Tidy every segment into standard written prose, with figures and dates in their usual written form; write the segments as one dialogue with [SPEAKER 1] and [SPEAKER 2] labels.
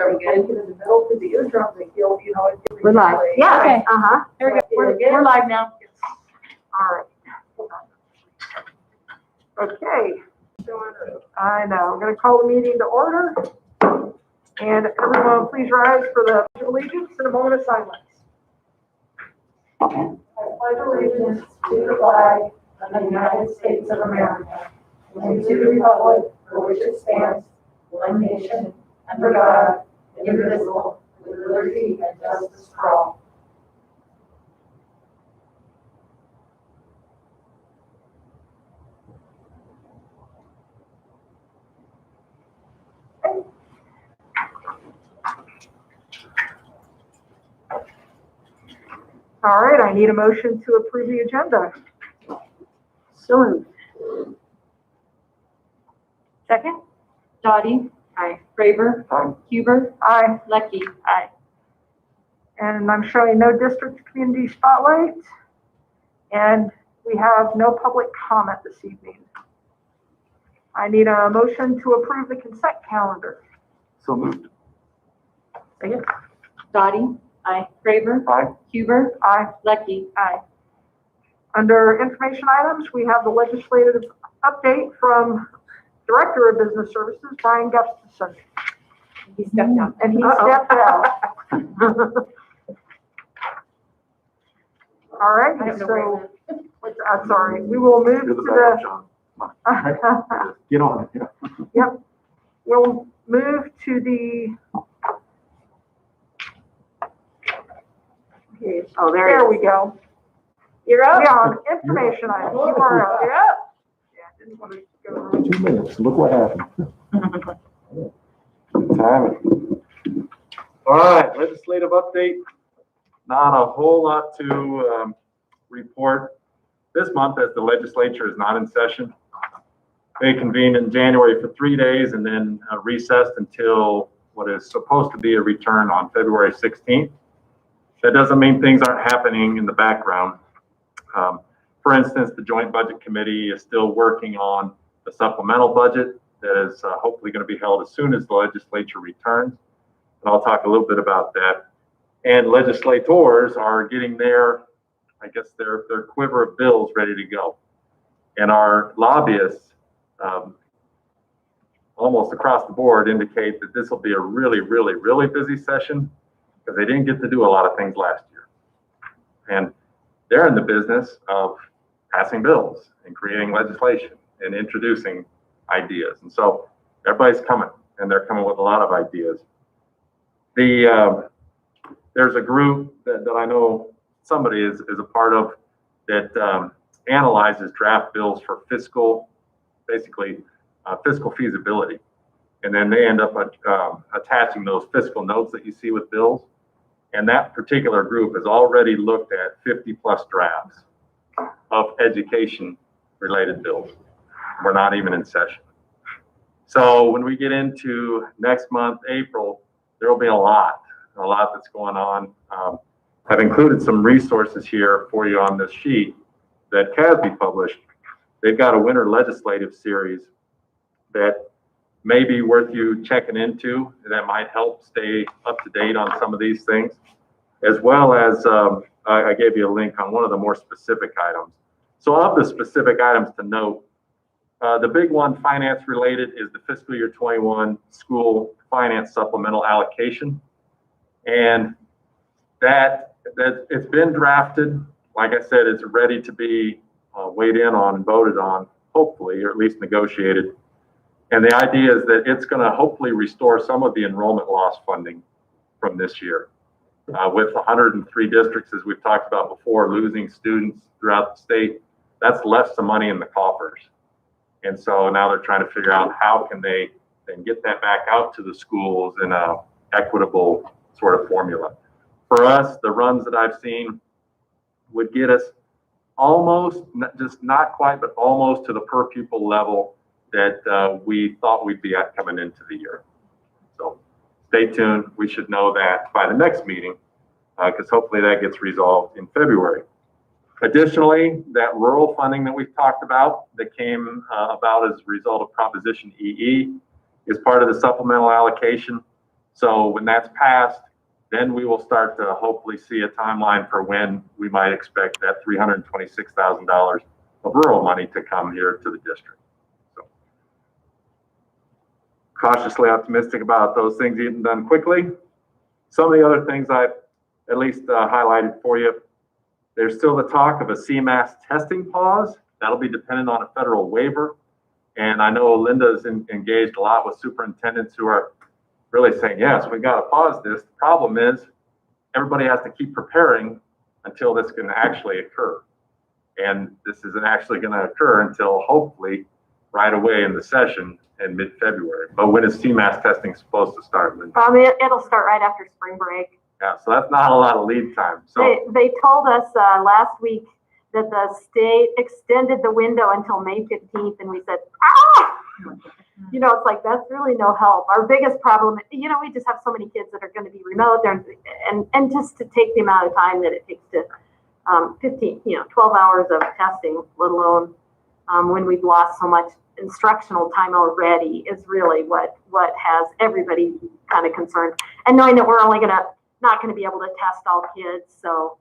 [SPEAKER 1] Are we good?
[SPEAKER 2] In the middle, because the eardrums, they feel, you know, it's
[SPEAKER 3] We're live.
[SPEAKER 1] Yeah,
[SPEAKER 3] Okay.
[SPEAKER 1] There we go. We're live now.
[SPEAKER 2] All right. Okay. I know. I'm going to call the meeting to order. And everyone, please rise for the Pledge of Allegiance and a moment of silence. I pledge allegiance to the flag of the United States of America and to the republic for which it stands, one nation, under God, indivisible, with liberty and justice for all. All right, I need a motion to approve the agenda.
[SPEAKER 3] So moved.
[SPEAKER 2] Second?
[SPEAKER 1] Dottie. Aye. Graver.
[SPEAKER 4] Aye.
[SPEAKER 1] Huber.
[SPEAKER 2] Aye.
[SPEAKER 1] Lecky. Aye.
[SPEAKER 2] And I'm showing no district community spotlight. And we have no public comment this evening. I need a motion to approve the consent calendar.
[SPEAKER 4] So moved.
[SPEAKER 2] Second?
[SPEAKER 1] Dottie. Aye. Graver.
[SPEAKER 4] Aye.
[SPEAKER 1] Huber.
[SPEAKER 2] Aye.
[SPEAKER 1] Lecky. Aye.
[SPEAKER 2] Under information items, we have the legislative update from Director of Business Services, Brian Gustafson.
[SPEAKER 1] He stepped down.
[SPEAKER 2] And he stepped out. All right,
[SPEAKER 1] I don't know
[SPEAKER 2] so,
[SPEAKER 1] where
[SPEAKER 2] I'm sorry, we will move
[SPEAKER 4] You're
[SPEAKER 2] to
[SPEAKER 4] the backup, John. Come on. Get on it. Yeah.
[SPEAKER 2] Yep, we'll move to the. Okay,
[SPEAKER 3] Oh,
[SPEAKER 2] there we go.
[SPEAKER 1] You're up.
[SPEAKER 2] Yeah, on information items, you are up.
[SPEAKER 1] You're up.
[SPEAKER 2] Yeah, didn't want to go around.
[SPEAKER 4] 2 minutes. Look what happened. Good timing. All right, legislative update. Not a whole lot to report this month as the legislature is not in session. They convened in January for 3 days and then recessed until what is supposed to be a return on February 16th. That doesn't mean things aren't happening in the background. For instance, the Joint Budget Committee is still working on the supplemental budget that is hopefully going to be held as soon as the legislature returns. And I'll talk a little bit about that. And legislators are getting their quiver of bills ready to go. And our lobbyists, almost across the board, indicate that this will be a really, really, really busy session because they didn't get to do a lot of things last year. And they're in the business of passing bills and creating legislation and introducing ideas. And so everybody's coming, and they're coming with a lot of ideas. There's a group that I know somebody is a part of that analyzes draft bills for fiscal feasibility. And then they end up attaching those fiscal notes that you see with bills. And that particular group has already looked at 50 plus drafts of education related bills. We're not even in session. So when we get into next month, April, there will be a lot that's going on. I've included some resources here for you on this sheet that CASB published. They've got a winter legislative series that may be worth you checking into. That might help stay up to date on some of these things, as well as I gave you a link on one of the more specific items. So of the specific items to note, the big one, finance related, is the fiscal year 21 school finance supplemental allocation. And that it's been drafted. Like I said, it's ready to be weighed in on and voted on, hopefully, or at least negotiated. And the idea is that it's going to hopefully restore some of the enrollment loss funding from this year. With 103 districts, as we've talked about before, losing students throughout the state, that's left some money in the coffers. And so now they're trying to figure out how can they then get that back out to the schools in a equitable sort of formula. For us, the runs that I've seen would get us almost, just not quite, but almost to the per pupil level that we thought we'd be at coming into the year. So stay tuned. We should know that by the next meeting, because hopefully that gets resolved in February. Additionally, that rural funding that we've talked about that came about as a result of Proposition EE is part of the supplemental allocation. So when that's passed, then we will start to hopefully see a timeline for when we might expect that $326,000 of rural money to come here to the district. So cautiously optimistic about those things getting done quickly. Some of the other things I've at least highlighted for you, there's still the talk of a CMAS testing pause. That'll be dependent on a federal waiver. And I know Linda's engaged a lot with superintendents who are really saying, yes, we got to pause this. The problem is everybody has to keep preparing until this can actually occur. And this isn't actually going to occur until hopefully right away in the session in mid-February. But when is CMAS testing supposed to start, Linda?
[SPEAKER 3] It'll start right after spring break.
[SPEAKER 4] Yeah, so that's not a lot of lead time. So
[SPEAKER 3] They told us last week that the state extended the window until May 15th, and we said, ah! You know, it's like, that's really no help. Our biggest problem, you know, we just have so many kids that are going to be remote there, and just to take the amount of time that it takes to 12 hours of testing, let alone when we've lost so much instructional time already, is really what has everybody kind of concerned. And knowing that we're only not going to be able to test all kids, so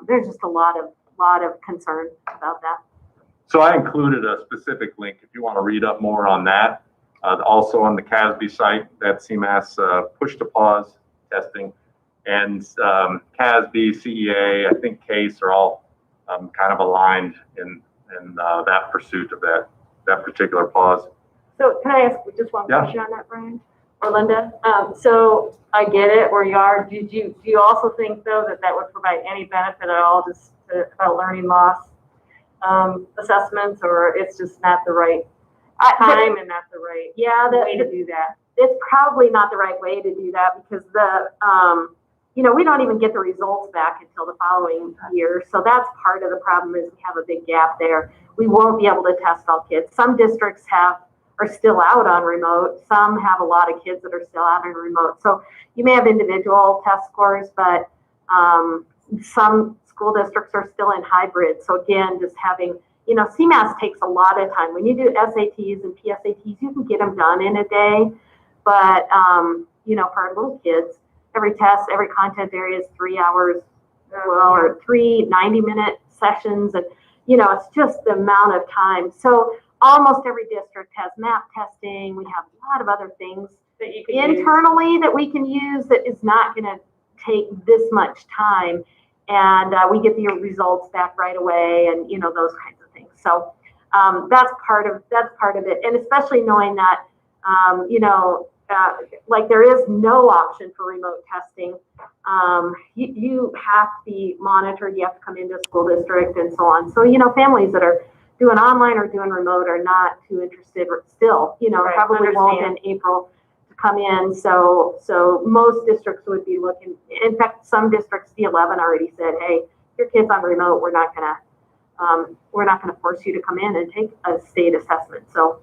[SPEAKER 3] there's just a lot of concern about that.
[SPEAKER 4] So I included a specific link if you want to read up more on that. Also on the CASB site, that CMAS push to pause testing, and CASB, CEA, I think CASE are all kind of aligned in that pursuit of that particular pause.
[SPEAKER 1] So can I ask just one
[SPEAKER 4] Yeah.
[SPEAKER 1] question on that, Brian or Linda? So I get it where you are. Do you also think though that would provide any benefit at all just about learning loss assessments, or it's just not the right time and not the right way to do that?
[SPEAKER 3] It's probably not the right way to do that, because we don't even get the results back until the following year. So that's part of the problem, is we have a big gap there. We won't be able to test all kids. Some districts are still out on remote. Some have a lot of kids that are still out on remote. So you may have individual test scores, but some school districts are still in hybrid. So again, just having, CMAS takes a lot of time. When you do SATs and PSATs, you can get them done in a day. But, for our little kids, every test, every content area is 3 hours, or 3 90-minute sessions. And, it's just the amount of time. So almost every district has map testing. We have a lot of other things
[SPEAKER 1] That you can
[SPEAKER 3] internally that we can use that is not going to take this much time. And we get the results back right away, and those kinds of things. So that's part of it, and especially knowing that like there is no option for remote testing. You have to be monitored. You have to come into a school district and so on. So families that are doing online or doing remote are not too interested still.
[SPEAKER 1] Right,
[SPEAKER 3] Probably won't
[SPEAKER 1] understand.
[SPEAKER 3] in April come in. So most districts would be looking. In fact, some districts, D11 already said, "Hey, your kid's on remote. We're not gonna force you to come in and take a state assessment." So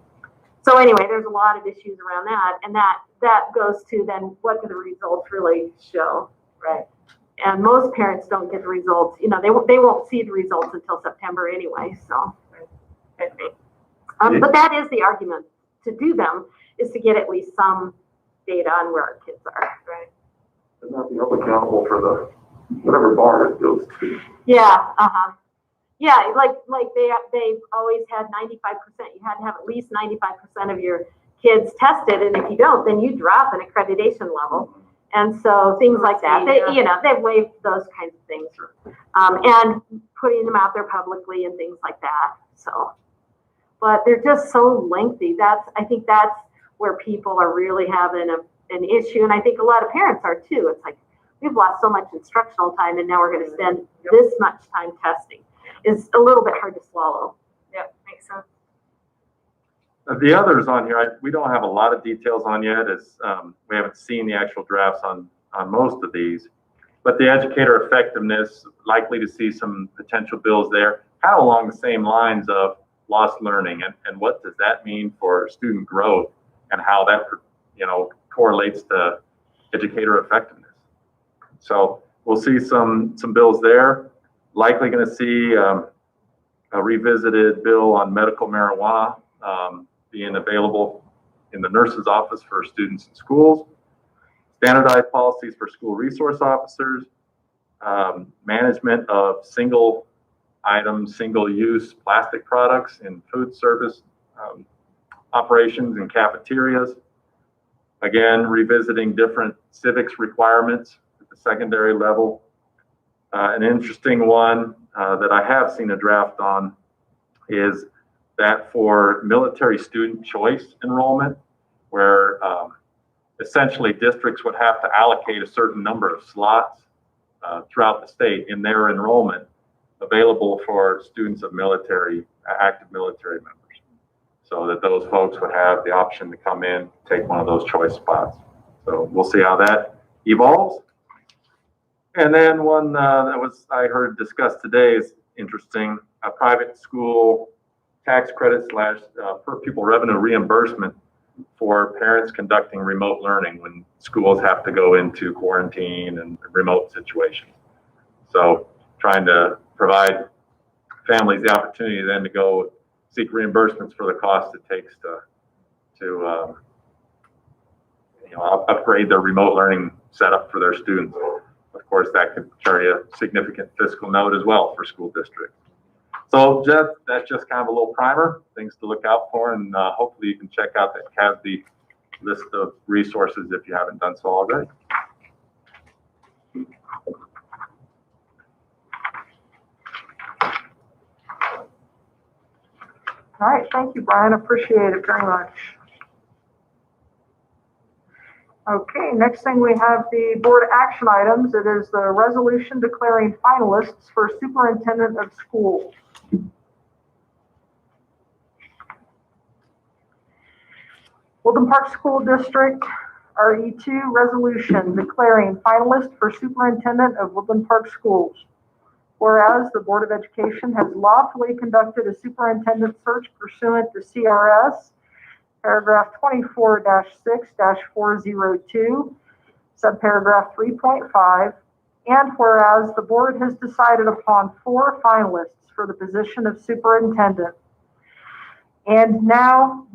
[SPEAKER 3] anyway, there's a lot of issues around that, and that goes to then what do the results really show, right? And most parents don't get the results. They won't see the results until September anyway. So, but that is the argument to do them, is to get at least some data on where our kids are, right?
[SPEAKER 5] And not be held accountable for the whatever bar it goes to.
[SPEAKER 3] Yeah, yeah, like they've always had 95%. You had to have at least 95% of your kids tested, and if you don't, then you drop an accreditation level. And so things like that, they've waived those kinds of things, and putting them out there publicly and things like that. So, but they're just so lengthy. I think that's where people are really having an issue, and I think a lot of parents are too. It's like, we've lost so much instructional time, and now we're going to spend this much time testing. Is a little bit hard to swallow.
[SPEAKER 1] Yeah, makes sense.
[SPEAKER 4] The others on here, we don't have a lot of details on yet, as we haven't seen the actual drafts on most of these. But the educator effectiveness, likely to see some potential bills there, kind of along the same lines of lost learning, and what does that mean for student growth, and how that correlates to educator effectiveness. So we'll see some bills there. Likely going to see a revisited bill on medical marijuana being available in the nurse's office for students in schools. standardized policies for school resource officers, management of single item, single-use plastic products in food service operations and cafeterias. Again, revisiting different civics requirements at the secondary level. An interesting one that I have seen a draft on is that for military student choice enrollment, where essentially districts would have to allocate a certain number of slots throughout the state in their enrollment available for students of active military members, so that those folks would have the option to come in, take one of those choice spots. So we'll see how that evolves. And then one I heard discussed today is interesting, a private school tax credit / per pupil revenue reimbursement for parents conducting remote learning when schools have to go into quarantine and remote situations. So trying to provide families the opportunity then to go seek reimbursements for the cost it takes to upgrade their remote learning setup for their students. Of course, that could carry a significant fiscal note as well for school districts. So that's just kind of a little primer, things to look out for, and hopefully you can check out that CASB list of resources if you haven't done so already.
[SPEAKER 2] All right, thank you, Brian. Appreciate it very much. Okay, next thing we have the board action items. It is the resolution declaring finalists for superintendent of schools. Woodland Park School District RE2 resolution declaring finalist for superintendent of Woodland Park Schools. Whereas the Board of Education has lawfully conducted a superintendent search pursuant to CRS paragraph 24-6-402, subparagraph 3.5, and whereas the board has decided upon 4 finalists for the position of superintendent. And now,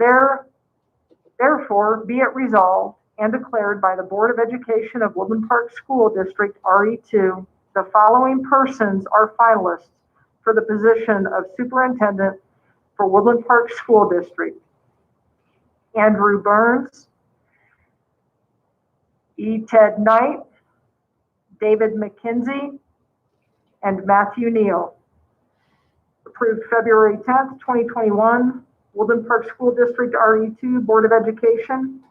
[SPEAKER 2] therefore, be it resolved and declared by the Board of Education of Woodland Park School District RE2, the following persons are finalists for the position of superintendent for Woodland Park School District: Andrew Burns, E. Ted Knight, David McKenzie, and Matthew Neal. Approved February 10th, 2021, Woodland Park School District RE2 Board of Education.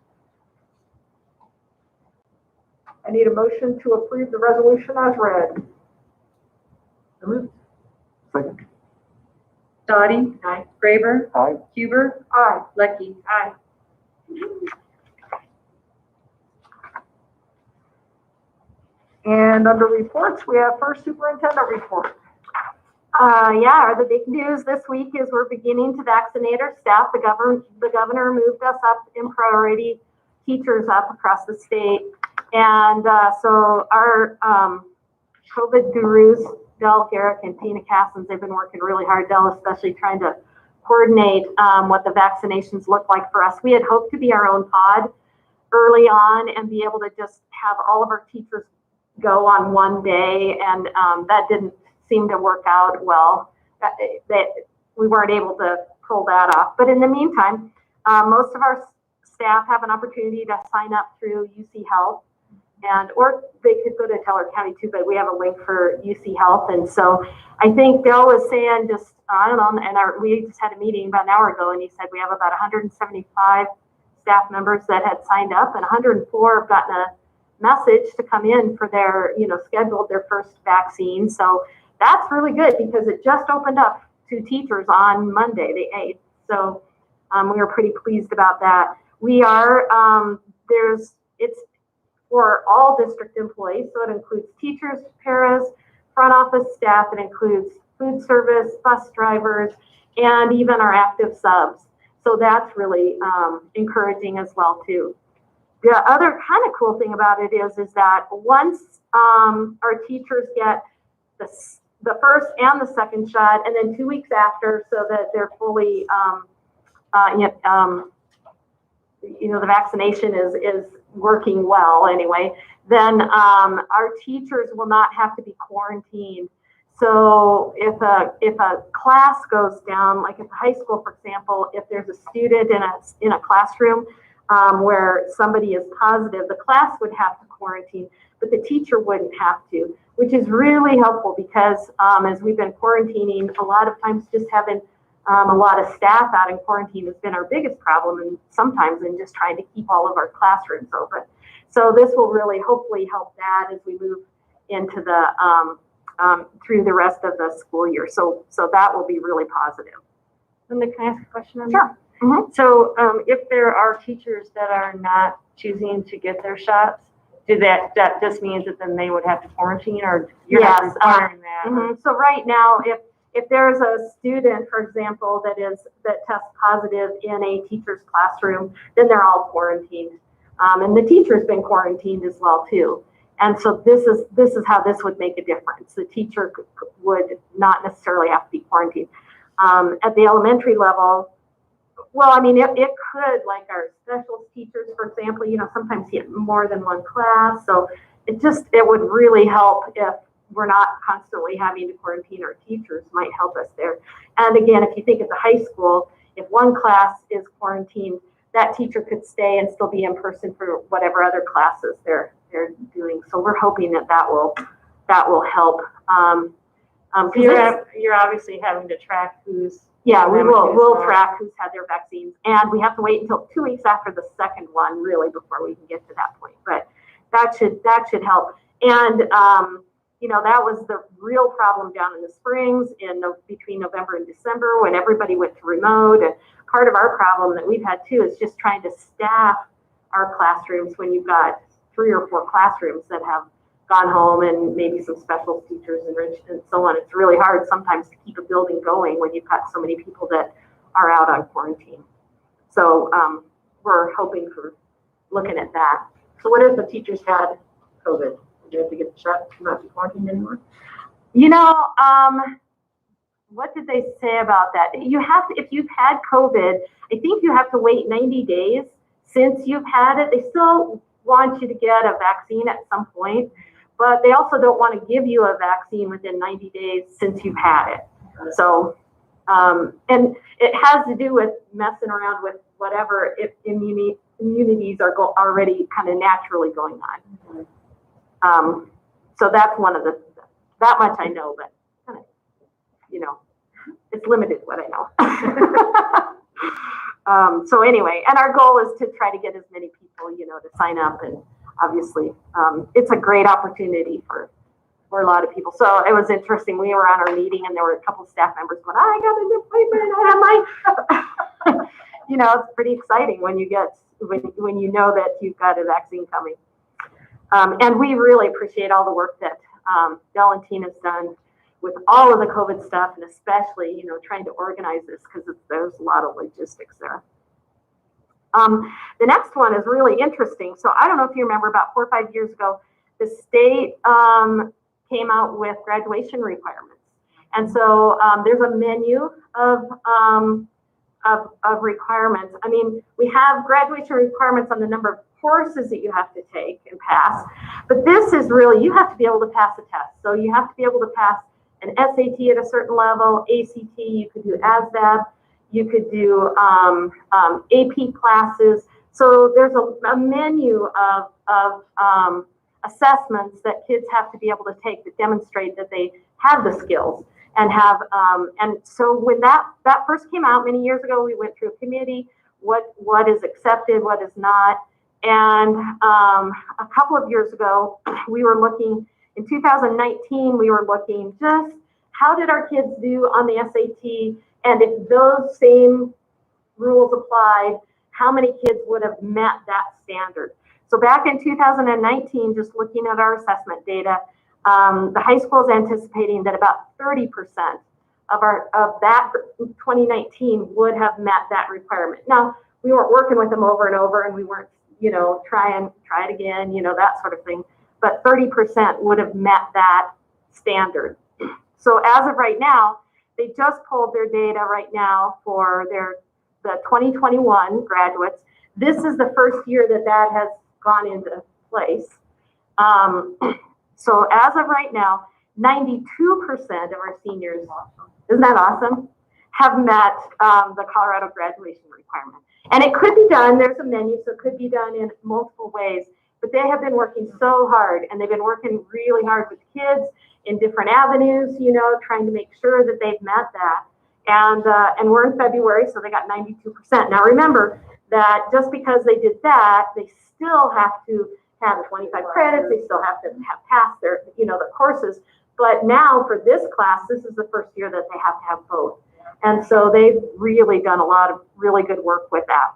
[SPEAKER 2] I need a motion to approve the resolution as read.
[SPEAKER 5] Second.
[SPEAKER 1] Dottie. Aye. Graber.
[SPEAKER 5] Aye.
[SPEAKER 1] Huber.
[SPEAKER 2] Aye.
[SPEAKER 1] Lecky. Aye.
[SPEAKER 2] And under reports, we have first superintendent report.
[SPEAKER 3] The big news this week is we're beginning to vaccinate our staff. The governor moved us up in priority, teachers up across the state. And so our COVID gurus, Del Garrick and Tina Cassins, they've been working really hard, Del especially trying to coordinate what the vaccinations look like for us. We had hoped to be our own pod early on and be able to just have all of our teachers go on one day, and that didn't seem to work out well. That we weren't able to pull that off. But in the meantime, most of our staff have an opportunity to sign up through UC Health, or they could go to Teller County too, but we have a link for UC Health. And so I think Bill was saying we just had a meeting about an hour ago, and he said we have about 175 staff members that had signed up, and 104 have gotten a message to come in for their, scheduled their first vaccine. So that's really good because it just opened up to teachers on Monday, the 8th. So we were pretty pleased about that. We are, it's for all district employees. So it includes teachers, paras, front office staff. It includes food service, bus drivers, and even our active subs. So that's really encouraging as well too. The other kind of cool thing about it is that once our teachers get the first and the second shot, and then 2 weeks after, so that they're fully, the vaccination is working well anyway, then our teachers will not have to be quarantined. So if a class goes down, like at the high school, for example, if there's a student in a classroom where somebody is positive, the class would have to quarantine, but the teacher wouldn't have to, which is really helpful because as we've been quarantining, a lot of times just having a lot of staff out in quarantine has been our biggest problem, and sometimes in just trying to keep all of our classrooms open. So this will really hopefully help that as we move into the through the rest of the school year. So that will be really positive.
[SPEAKER 1] Linda, can I ask a question on
[SPEAKER 3] Sure.
[SPEAKER 1] that?
[SPEAKER 3] Mhm.
[SPEAKER 1] So if there are teachers that are not choosing to get their shots, that just means that then they would have to quarantine, or you're not
[SPEAKER 3] Yes,
[SPEAKER 1] requiring that?
[SPEAKER 3] Mhm. So right now, if there's a student, for example, that tests positive in a teacher's classroom, then they're all quarantined. And the teacher's been quarantined as well too. And so this is how this would make a difference. The teacher would not necessarily have to be quarantined. At the elementary level, well, I mean, it could, like our special teachers, for example, sometimes get more than one class. So it would really help if we're not constantly having to quarantine our teachers, might help us there. And again, if you think at the high school, if one class is quarantined, that teacher could stay and still be in person for whatever other classes they're doing. So we're hoping that will help.
[SPEAKER 1] So you're obviously having to track who's.
[SPEAKER 3] Yeah, we'll
[SPEAKER 1] not.
[SPEAKER 3] track who's had their vaccines, and we have to wait until 2 weeks after the second one, really, before we can get to that point. But that should help. And that was the real problem down in the Springs between November and December when everybody went to remote. And part of our problem that we've had too is just trying to staff our classrooms when you've got 3 or 4 classrooms that have gone home and maybe some special teachers and so on. It's really hard sometimes to keep a building going when you've got so many people that are out on quarantine. So we're hoping for looking at that.
[SPEAKER 2] So what if the teachers had COVID? Would you have to get the shot to not be quarantined anymore?
[SPEAKER 3] What did they say about that? You have to, if you've had COVID, I think you have to wait 90 days since you've had it. They still want you to get a vaccine at some point, but they also don't want to give you a vaccine within 90 days since you've had it. So, and it has to do with messing around with whatever immunities are already kind of naturally going on. So that's one of that much I know, but kind of, it's limited what I know. So anyway, and our goal is to try to get as many people, to sign up, and obviously, it's a great opportunity for a lot of people. So it was interesting. We were on our meeting, and there were a couple of staff members going, "I got an appointment. I have mine." It's pretty exciting when you know that you've got a vaccine coming. And we really appreciate all the work that Del and Tina has done with all of the COVID stuff, and especially, trying to organize this because there's a lot of logistics there. The next one is really interesting. So I don't know if you remember, about 4 or 5 years ago, the state came out with graduation requirements. And so there's a menu of requirements. I mean, we have graduation requirements on the number of courses that you have to take and pass, but this is really, you have to be able to pass a test. So you have to be able to pass an SAT at a certain level, ACT, you could do ASVAB, you could do AP classes. So there's a menu of assessments that kids have to be able to take that demonstrate that they have the skills and have, and so when that first came out many years ago, we went through a committee, what is accepted, what is not. And a couple of years ago, we were looking, in 2019, we were looking just how did our kids do on the SAT, and if those same rules applied, how many kids would have met that standard. So back in 2019, just looking at our assessment data, the high school is anticipating that about 30% of that 2019 would have met that requirement. Now, we weren't working with them over and over, and we weren't, try it again, that sort of thing. But 30% would have met that standard. So as of right now, they just pulled their data right now for the 2021 graduates. This is the first year that has gone into place. So as of right now, 92% of our seniors, isn't that awesome, have met the Colorado graduation requirement. And it could be done, there's a menu, so it could be done in multiple ways, but they have been working so hard, and they've been working really hard with kids in different avenues, you know, trying to make sure that they've met that. And we're in February, so they got 92%. Now remember that just because they did that, they still have to have 25 credits, they still have to have passed their, you know, the courses. But now for this class, this is the first year that they have to have both. And so they've really done a lot of really good work with that.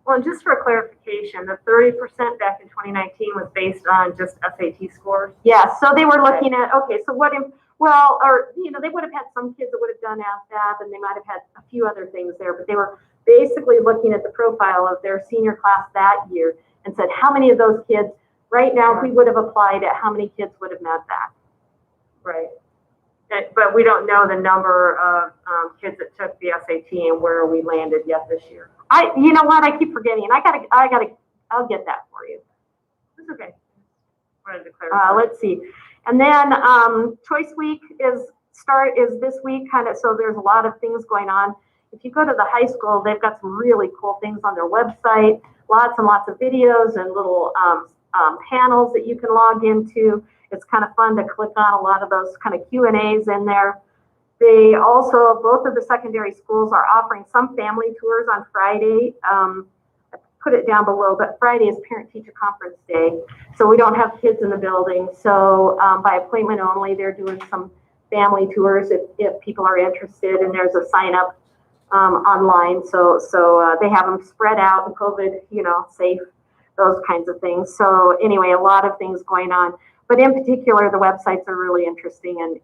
[SPEAKER 1] Well, and just for clarification, the 30% back in 2019 was based on just SAT scores?
[SPEAKER 3] Yeah, so they were looking at, okay, so what, well, or, you know, they would have had some kids that would have done ASVAB, and they might have had a few other things there, but they were basically looking at the profile of their senior class that year and said, how many of those kids, right now, if we would have applied it, how many kids would have met that?
[SPEAKER 1] Right. But we don't know the number of kids that took the SAT and where we landed yet this year.
[SPEAKER 3] You know what, I keep forgetting, I'll get that for you.
[SPEAKER 1] That's okay. Wanted to clarify.
[SPEAKER 3] Let's see. And then Choice Week is this week, kind of, so there's a lot of things going on. If you go to the high school, they've got some really cool things on their website, lots and lots of videos and little panels that you can log into. It's kind of fun to click on a lot of those kind of Q&As in there. They also, both of the secondary schools are offering some family tours on Friday. I put it down below, but Friday is parent-teacher conference day. So we don't have kids in the building. So by appointment only, they're doing some family tours if people are interested, and there's a sign up online. So they have them spread out and COVID, you know, safe, those kinds of things. So anyway, a lot of things going on. But in particular, the websites are really interesting, and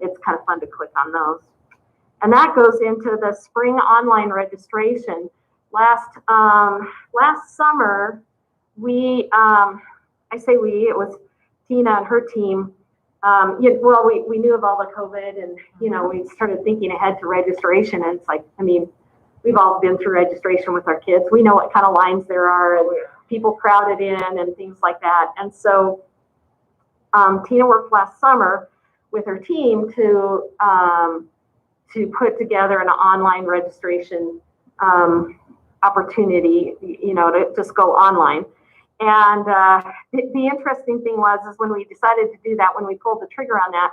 [SPEAKER 3] it's kind of fun to click on those. And that goes into the spring online registration. Last summer, it was Tina and her team. We knew of all the COVID, and you know, we started thinking ahead to registration. And it's like, I mean, we've all been through registration with our kids. We know what kind of lines there are, and people crowded in, and things like that. And so Tina worked last summer with her team to put together an online registration opportunity, you know, to just go online. And the interesting thing is when we decided to do that, when we pulled the trigger on that,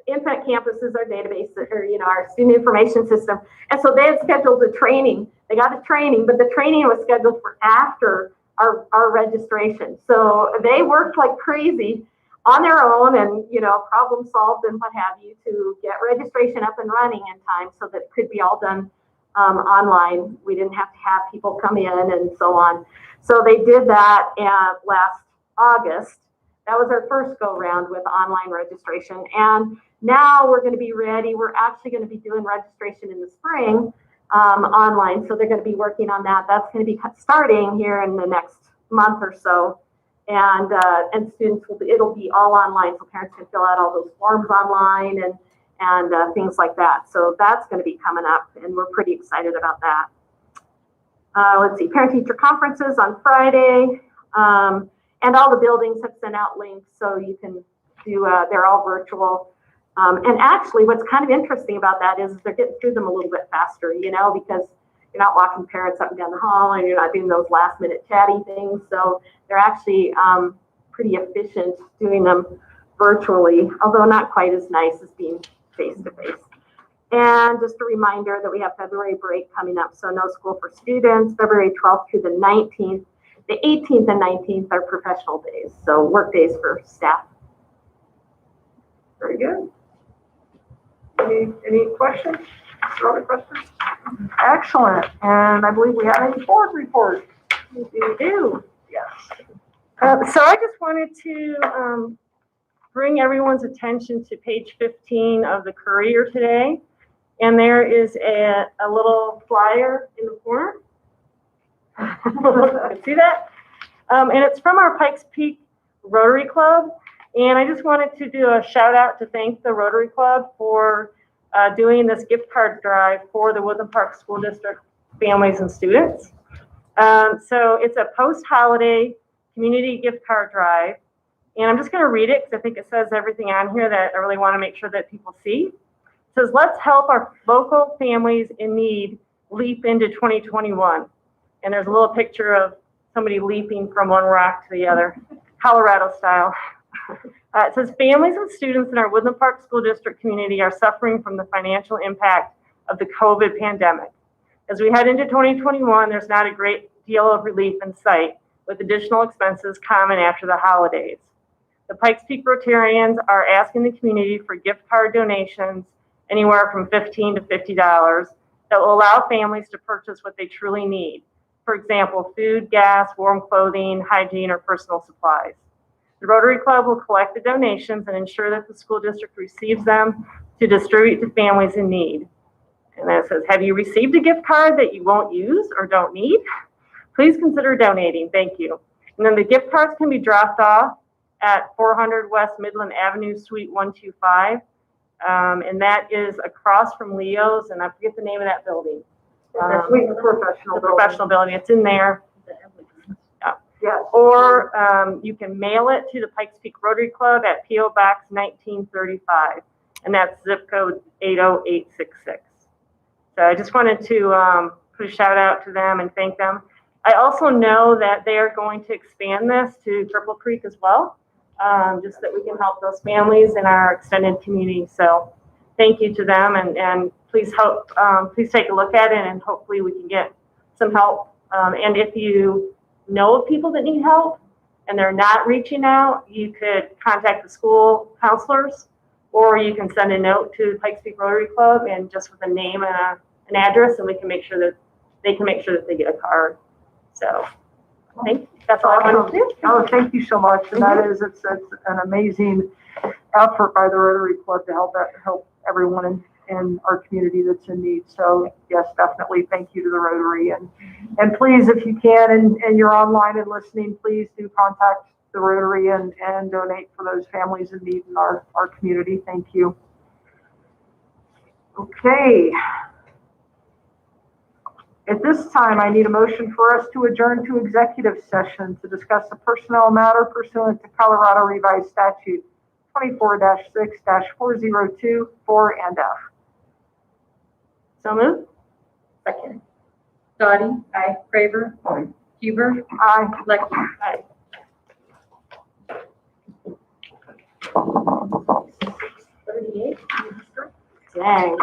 [SPEAKER 3] Infinite Campus is our database, or, you know, our student information system. And so they had scheduled a training. They got a training, but the training was scheduled for after our registration. So they worked like crazy on their own, and, you know, problem solved and what have you, to get registration up and running in time so that it could be all done online. We didn't have to have people come in and so on. So they did that last August. That was our first go round with online registration. And now we're going to be ready. We're actually going to be doing registration in the spring online. So they're going to be working on that. That's going to be starting here in the next month or so. And students it'll be all online, so parents can fill out all those forms online and things like that. So that's going to be coming up, and we're pretty excited about that. Let's see, parent-teacher conferences on Friday, and all the buildings have sent out links, so you can do, they're all virtual. And actually, what's kind of interesting about that is they're getting through them a little bit faster, you know, because you're not walking parents up and down the hall, and you're not doing those last-minute chatty things. So they're actually pretty efficient doing them virtually, although not quite as nice as being face-to-face. And just a reminder that we have February break coming up, so no school for students, February 12th through the 19th. The 18th and 19th are professional days, so work days for staff.
[SPEAKER 2] Very good. Any questions? Other questions? Excellent. And I believe we have a board report.
[SPEAKER 1] We do.
[SPEAKER 2] Yes.
[SPEAKER 1] So I just wanted to bring everyone's attention to page 15 of the Courier today. And there is a little flyer in the corner. See that? And it's from our Pikes Peak Rotary Club. And I just wanted to do a shout out to thank the Rotary Club for doing this gift card drive for the Woodland Park School District families and students. So it's a post-holiday community gift card drive. And I'm just going to read it because I think it says everything on here that I really want to make sure that people see. It says, let's help our local families in need leap into 2021. And there's a little picture of somebody leaping from one rock to the other, Colorado style. It says, families and students in our Woodland Park School District community are suffering from the financial impact of the COVID pandemic. As we head into 2021, there's not a great deal of relief in sight, with additional expenses common after the holidays. The Pikes Peak Rotarians are asking the community for gift card donations anywhere from $15 to $50 that will allow families to purchase what they truly need. For example, food, gas, warm clothing, hygiene, or personal supplies. The Rotary Club will collect the donations and ensure that the school district receives them to distribute to families in need. And then it says, have you received a gift card that you won't use or don't need? Please consider donating. Thank you. And then the gift cards can be dropped off at 400 West Midland Avenue, Suite 125. And that is across from Leo's, and I forget the name of that building.
[SPEAKER 2] That's Sweet Professional.
[SPEAKER 1] The professional building. It's in there.
[SPEAKER 2] Yes.
[SPEAKER 1] Or you can mail it to the Pikes Peak Rotary Club at P.O. Box 1935, and that's zip code 80866. So I just wanted to put a shout out to them and thank them. I also know that they are going to expand this to Triple Creek as well, just that we can help those families in our extended community. So thank you to them, and please take a look at it, and hopefully we can get some help. And if you know of people that need help and they're not reaching out, you could contact the school counselors, or you can send a note to Pikes Peak Rotary Club and just with a name and an address, and we can make sure that they get a card. So that's all I wanted to do.
[SPEAKER 2] Oh, thank you so much. And that is, it's an amazing effort by the Rotary Club to help everyone in our community that's in need. So yes, definitely thank you to the Rotary. And please, if you can, and you're online and listening, please do contact the Rotary and donate for those families in need in our community. Thank you. Okay. At this time, I need a motion for us to adjourn to executive session to discuss a personnel matter pursuant to Colorado Revised Statute 24-6-402, 4 and F.
[SPEAKER 1] So moved.
[SPEAKER 3] Second. Dottie? Aye. Graver?
[SPEAKER 5] Aye.
[SPEAKER 3] Huber?
[SPEAKER 2] Aye.
[SPEAKER 3] Lecky?
[SPEAKER 1] Aye.
[SPEAKER 3] 38?
[SPEAKER 1] Dang.